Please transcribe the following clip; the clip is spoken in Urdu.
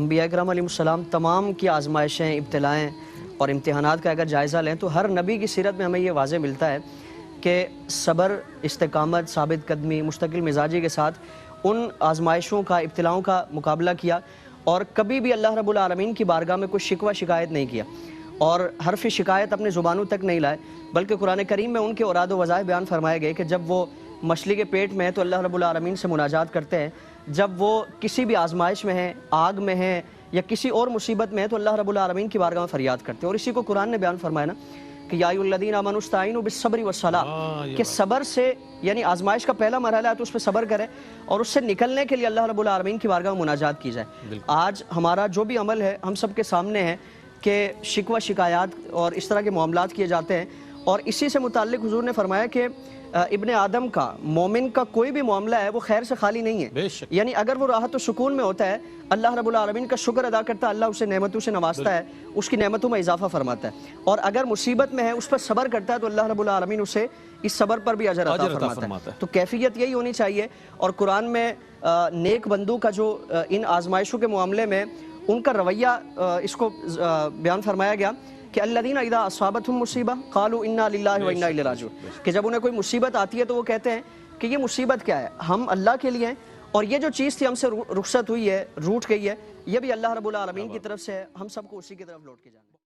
انبیاء کرام علیہ السلام تمام کی آزمائشیں، ابتلائیں اور امتحانات کا اگر جائزہ لیں تو ہر نبی کی سیرت میں ہمیں یہ واضح ملتا ہے کہ صبر، استقامت، ثابت قدمی، مستقل مزاجی کے ساتھ ان آزمائشوں کا، ابتلاؤں کا مقابلہ کیا اور کبھی بھی اللہ رب العالمین کی بارگاہ میں کوئی شکوہ شکایت نہیں کیا اور حرف شکایت اپنے زبانوں تک نہیں لائے، بلکہ قرآن کریم میں ان کے اوراد و وظائف بیان فرمائے گئے کہ جب وہ مچھلی کے پیٹ میں ہیں تو اللہ رب العالمین سے مناجات کرتے ہیں، جب وہ کسی بھی آزمائش میں ہیں، آگ میں ہیں یا کسی اور مصیبت میں ہیں تو اللہ رب العالمین کی بارگاہ میں فریاد کرتے ہیں۔ اور اسی کو قرآن نے بیان فرمایا نا کہ یا ایھا الذین آمنوا استعینوا بالصبر والصلاۃ، کہ صبر سے یعنی آزمائش کا پہلا مرحلہ ہے تو اس پہ صبر کریں اور اس سے نکلنے کے لیے اللہ رب العالمین کی بارگاہ میں مناجات کی جائے۔ آج ہمارا جو بھی عمل ہے ہم سب کے سامنے ہے کہ شکوہ شکایات اور اس طرح کے معاملات کیے جاتے ہیں، اور اسی سے متعلق حضور نے فرمایا کہ ابن آدم کا، مومن کا کوئی بھی معاملہ ہے وہ خیر سے خالی نہیں ہے، یعنی اگر وہ راحت و سکون میں ہوتا ہے اللہ رب العالمین کا شکر ادا کرتا ہے، اللہ اسے نعمتوں سے نوازتا ہے، اس کی نعمتوں میں اضافہ فرماتا ہے، اور اگر مصیبت میں ہے اس پر صبر کرتا ہے تو اللہ رب العالمین اسے اس صبر پر بھی اجر عطا فرماتا ہے۔ تو کیفیت یہی ہونی چاہیے، اور قرآن میں نیک بندوں کا جو ان آزمائشوں کے معاملے میں ان کا رویہ اس کو بیان فرمایا گیا کہ الذین اذا اصابتهم مصیبہ قالوا انا للہ و انا الیہ راجعون، کہ جب انہیں کوئی مصیبت آتی ہے تو وہ کہتے ہیں کہ یہ مصیبت کیا ہے، ہم اللہ کے لیے ہیں اور یہ جو چیز تھی ہم سے رخصت ہوئی ہے، روٹ گئی ہے، یہ بھی اللہ رب العالمین کی طرف سے ہے، ہم سب کو اسی کی طرف لوٹ کے جانا ہے۔